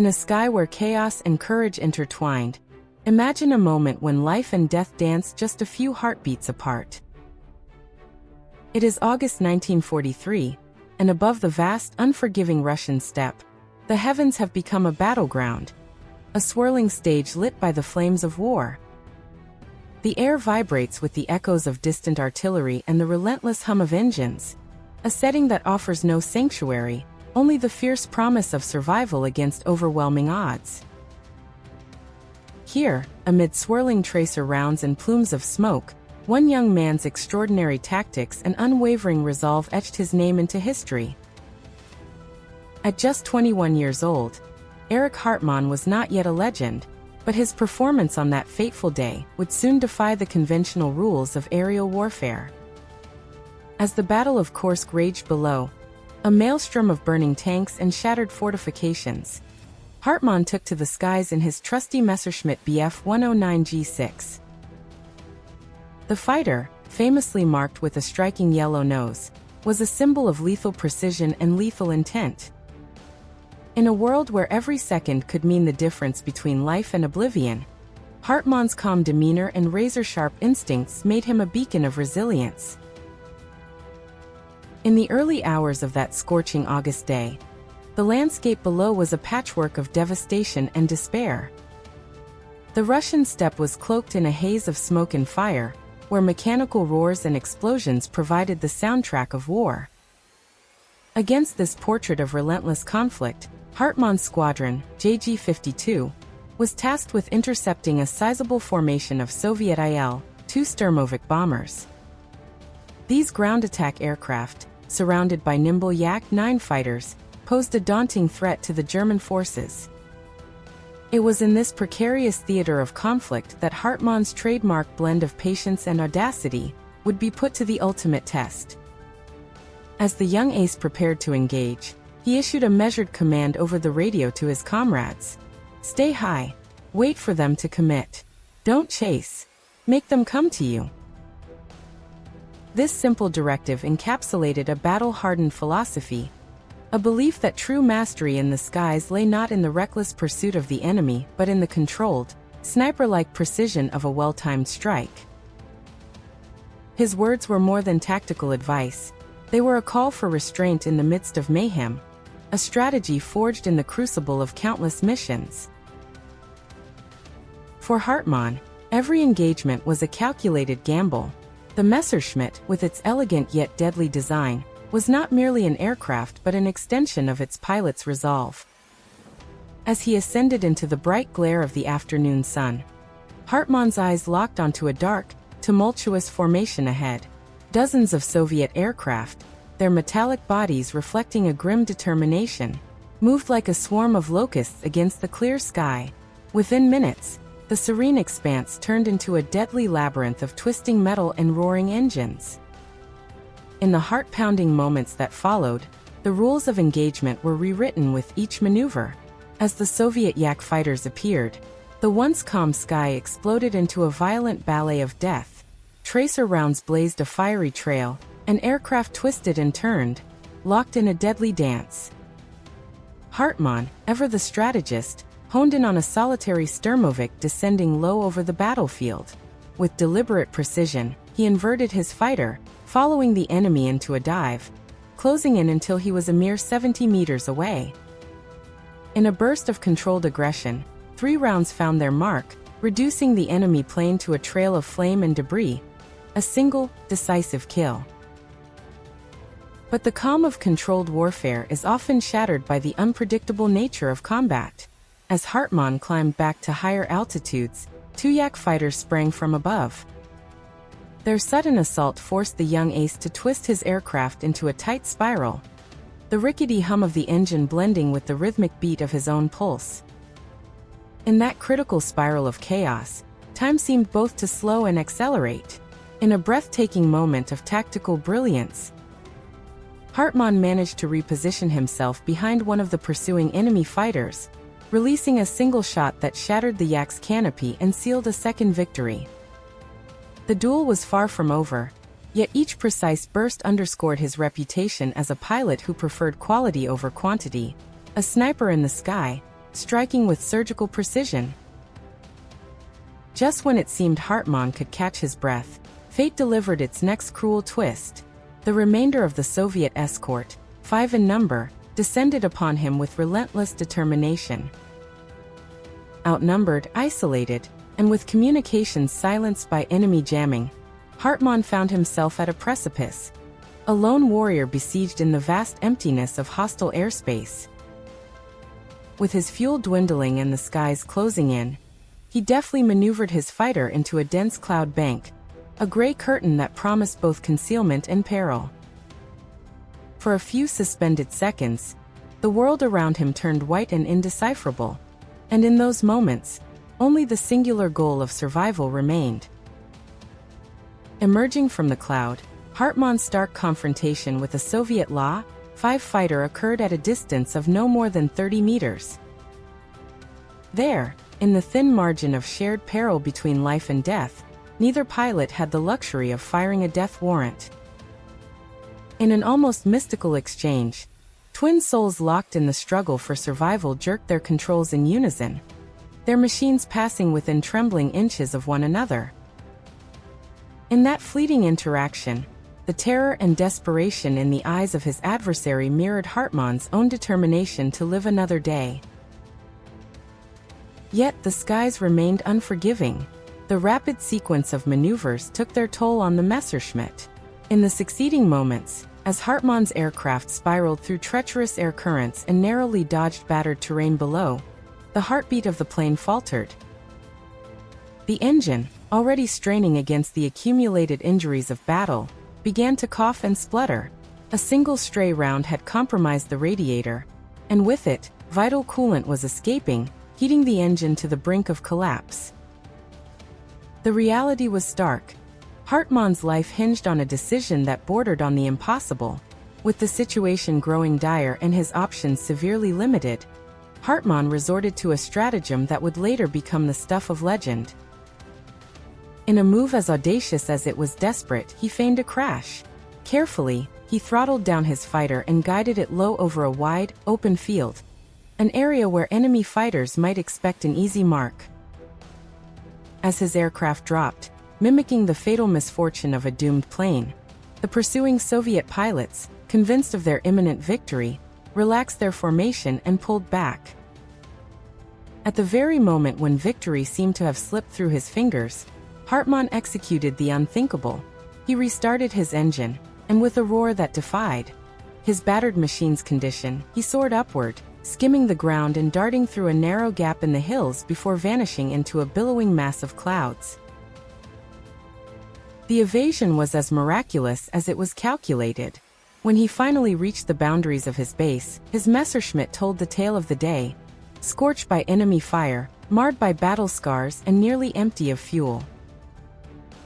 In a sky where chaos and courage intertwined, imagine a moment when life and death dance just a few heartbeats apart. It is August 1943, and above the vast, unforgiving Russian steppe, the heavens have become a battleground, a swirling stage lit by the flames of war. The air vibrates with the echoes of distant artillery and the relentless hum of engines, a setting that offers no sanctuary, only the fierce promise of survival against overwhelming odds. Here, amid swirling tracer rounds and plumes of smoke, one young man's extraordinary tactics and unwavering resolve etched his name into history. At just 21 years old, Erich Hartmann was not yet a legend, but his performance on that fateful day would soon defy the conventional rules of aerial warfare. As the Battle of Kursk raged below, a maelstrom of burning tanks and shattered fortifications, Hartmann took to the skies in his trusty Messerschmitt Bf 109G6. The fighter, famously marked with a striking yellow nose, was a symbol of lethal precision and lethal intent. In a world where every second could mean the difference between life and oblivion, Hartmann's calm demeanor and razor-sharp instincts made him a beacon of resilience. In the early hours of that scorching August day, the landscape below was a patchwork of devastation and despair. The Russian steppe was cloaked in a haze of smoke and fire, where mechanical roars and explosions provided the soundtrack of war. Against this portrait of relentless conflict, Hartmann's squadron, JG-52, was tasked with intercepting a sizable formation of Soviet Il-2 Sturmovik bombers. These ground attack aircraft, surrounded by nimble Yak-9 fighters, posed a daunting threat to the German forces. It was in this precarious theater of conflict that Hartmann's trademark blend of patience and audacity would be put to the ultimate test. As the young ace prepared to engage, he issued a measured command over the radio to his comrades. "Stay high. Wait for them to commit. Don't chase. Make them come to you." This simple directive encapsulated a battle-hardened philosophy, a belief that true mastery in the skies lay not in the reckless pursuit of the enemy but in the controlled, sniper-like precision of a well-timed strike. His words were more than tactical advice. They were a call for restraint in the midst of mayhem, a strategy forged in the crucible of countless missions. For Hartmann, every engagement was a calculated gamble. The Messerschmitt, with its elegant yet deadly design, was not merely an aircraft but an extension of its pilot's resolve. As he ascended into the bright glare of the afternoon sun, Hartmann's eyes locked onto a dark, tumultuous formation ahead. Dozens of Soviet aircraft, their metallic bodies reflecting a grim determination, moved like a swarm of locusts against the clear sky. Within minutes, the serene expanse turned into a deadly labyrinth of twisting metal and roaring engines. In the heart-pounding moments that followed, the rules of engagement were rewritten with each maneuver. As the Soviet Yak fighters appeared, the once calm sky exploded into a violent ballet of death. Tracer rounds blazed a fiery trail, and aircraft twisted and turned, locked in a deadly dance. Hartmann, ever the strategist, honed in on a solitary Sturmovik descending low over the battlefield. With deliberate precision, he inverted his fighter, following the enemy into a dive, closing in until he was a mere 70 meters away. In a burst of controlled aggression, 3 rounds found their mark, reducing the enemy plane to a trail of flame and debris, a single, decisive kill. But the calm of controlled warfare is often shattered by the unpredictable nature of combat. As Hartmann climbed back to higher altitudes, 2 Yak fighters sprang from above. Their sudden assault forced the young ace to twist his aircraft into a tight spiral, the rickety hum of the engine blending with the rhythmic beat of his own pulse. In that critical spiral of chaos, time seemed both to slow and accelerate. In a breathtaking moment of tactical brilliance, Hartmann managed to reposition himself behind one of the pursuing enemy fighters, releasing a single shot that shattered the Yak's canopy and sealed a second victory. The duel was far from over, yet each precise burst underscored his reputation as a pilot who preferred quality over quantity, a sniper in the sky, striking with surgical precision. Just when it seemed Hartmann could catch his breath, fate delivered its next cruel twist. The remainder of the Soviet escort, 5 in number, descended upon him with relentless determination. Outnumbered, isolated, and with communications silenced by enemy jamming, Hartmann found himself at a precipice, a lone warrior besieged in the vast emptiness of hostile airspace. With his fuel dwindling and the skies closing in, he deftly maneuvered his fighter into a dense cloud bank, a gray curtain that promised both concealment and peril. For a few suspended seconds, the world around him turned white and indecipherable, and in those moments, only the singular goal of survival remained. Emerging from the cloud, Hartmann's stark confrontation with a Soviet La-5 fighter occurred at a distance of no more than 30 meters. There, in the thin margin of shared peril between life and death, neither pilot had the luxury of firing a death warrant. In an almost mystical exchange, twin souls locked in the struggle for survival jerked their controls in unison, their machines passing within trembling inches of one another. In that fleeting interaction, the terror and desperation in the eyes of his adversary mirrored Hartmann's own determination to live another day. Yet the skies remained unforgiving. The rapid sequence of maneuvers took their toll on the Messerschmitt. In the succeeding moments, as Hartmann's aircraft spiraled through treacherous air currents and narrowly dodged battered terrain below, the heartbeat of the plane faltered. The engine, already straining against the accumulated injuries of battle, began to cough and splutter. A single stray round had compromised the radiator, and with it, vital coolant was escaping, heating the engine to the brink of collapse. The reality was stark. Hartmann's life hinged on a decision that bordered on the impossible. With the situation growing dire and his options severely limited, Hartmann resorted to a stratagem that would later become the stuff of legend. In a move as audacious as it was desperate, he feigned a crash. Carefully, he throttled down his fighter and guided it low over a wide, open field, an area where enemy fighters might expect an easy mark. As his aircraft dropped, mimicking the fatal misfortune of a doomed plane, the pursuing Soviet pilots, convinced of their imminent victory, relaxed their formation and pulled back. At the very moment when victory seemed to have slipped through his fingers, Hartmann executed the unthinkable. He restarted his engine, and with a roar that defied his battered machine's condition, he soared upward, skimming the ground and darting through a narrow gap in the hills before vanishing into a billowing mass of clouds. The evasion was as miraculous as it was calculated. When he finally reached the boundaries of his base, his Messerschmitt told the tale of the day, scorched by enemy fire, marred by battle scars and nearly empty of fuel.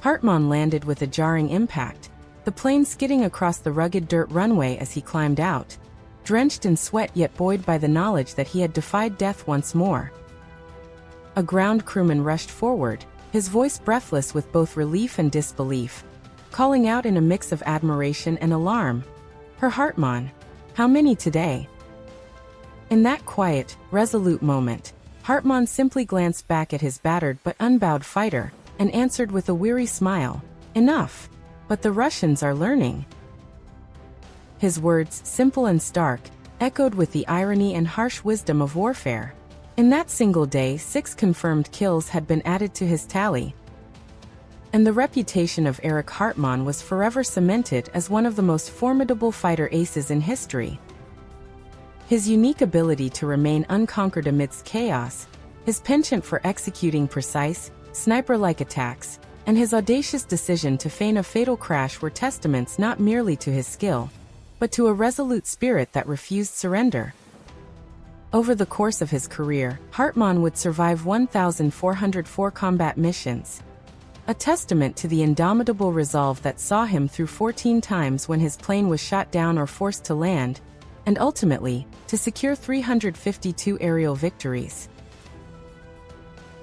Hartmann landed with a jarring impact, the plane skidding across the rugged dirt runway as he climbed out, drenched in sweat yet buoyed by the knowledge that he had defied death once more. A ground crewman rushed forward, his voice breathless with both relief and disbelief, calling out in a mix of admiration and alarm, "Herr Hartmann, how many today?" In that quiet, resolute moment, Hartmann simply glanced back at his battered but unbowed fighter, and answered with a weary smile, "Enough. But the Russians are learning." His words, simple and stark, echoed with the irony and harsh wisdom of warfare. In that single day, 6 confirmed kills had been added to his tally, and the reputation of Erich Hartmann was forever cemented as one of the most formidable fighter aces in history. His unique ability to remain unconquered amidst chaos, his penchant for executing precise, sniper-like attacks, and his audacious decision to feign a fatal crash were testaments not merely to his skill, but to a resolute spirit that refused surrender. Over the course of his career, Hartmann would survive 1,404 combat missions, a testament to the indomitable resolve that saw him through 14 times when his plane was shot down or forced to land, and ultimately, to secure 352 aerial victories.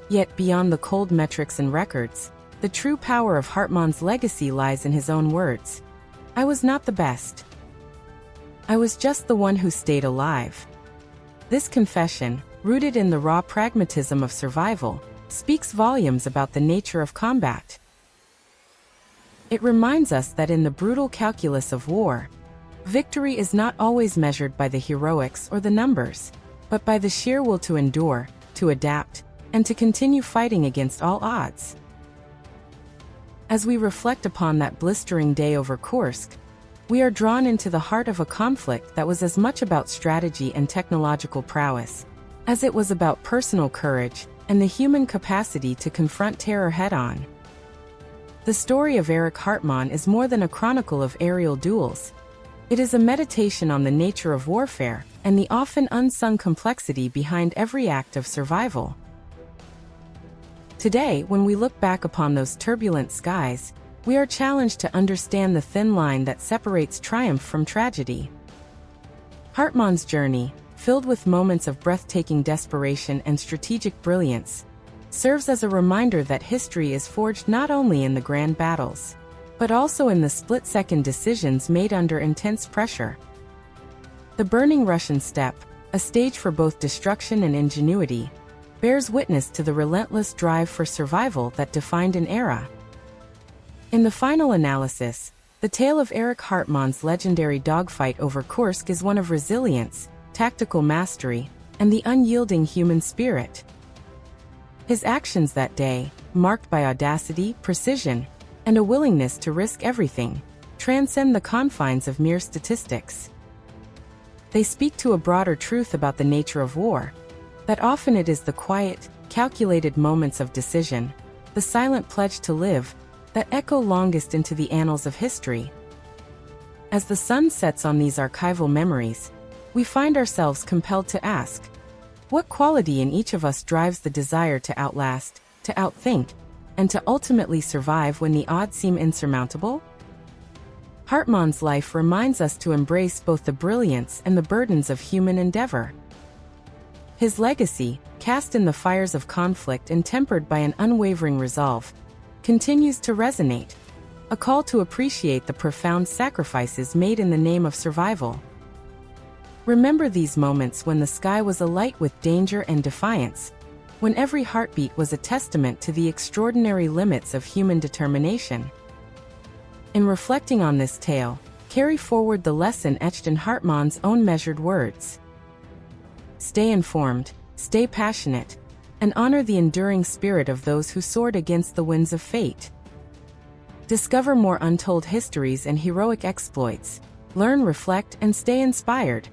Yet beyond the cold metrics and records, the true power of Hartmann's legacy lies in his own words. "I was not the best. I was just the one who stayed alive." This confession, rooted in the raw pragmatism of survival, speaks volumes about the nature of combat. It reminds us that in the brutal calculus of war, victory is not always measured by the heroics or the numbers, but by the sheer will to endure, to adapt, and to continue fighting against all odds. As we reflect upon that blistering day over Kursk, we are drawn into the heart of a conflict that was as much about strategy and technological prowess as it was about personal courage and the human capacity to confront terror head-on. The story of Erich Hartmann is more than a chronicle of aerial duels. It is a meditation on the nature of warfare and the often unsung complexity behind every act of survival. Today, when we look back upon those turbulent skies, we are challenged to understand the thin line that separates triumph from tragedy. Hartmann's journey, filled with moments of breathtaking desperation and strategic brilliance, serves as a reminder that history is forged not only in the grand battles, but also in the split-second decisions made under intense pressure. The burning Russian steppe, a stage for both destruction and ingenuity, bears witness to the relentless drive for survival that defined an era. In the final analysis, the tale of Erich Hartmann's legendary dogfight over Kursk is one of resilience, tactical mastery, and the unyielding human spirit. His actions that day, marked by audacity, precision, and a willingness to risk everything, transcend the confines of mere statistics. They speak to a broader truth about the nature of war, that often it is the quiet, calculated moments of decision, the silent pledge to live, that echo longest into the annals of history. As the sun sets on these archival memories, we find ourselves compelled to ask, what quality in each of us drives the desire to outlast, to outthink, and to ultimately survive when the odds seem insurmountable? Hartmann's life reminds us to embrace both the brilliance and the burdens of human endeavor. His legacy, cast in the fires of conflict and tempered by an unwavering resolve, continues to resonate, a call to appreciate the profound sacrifices made in the name of survival. Remember these moments when the sky was alight with danger and defiance, when every heartbeat was a testament to the extraordinary limits of human determination. In reflecting on this tale, carry forward the lesson etched in Hartmann's own measured words. Stay informed, stay passionate, and honor the enduring spirit of those who soared against the winds of fate. Discover more untold histories and heroic exploits, learn, reflect, and stay inspired.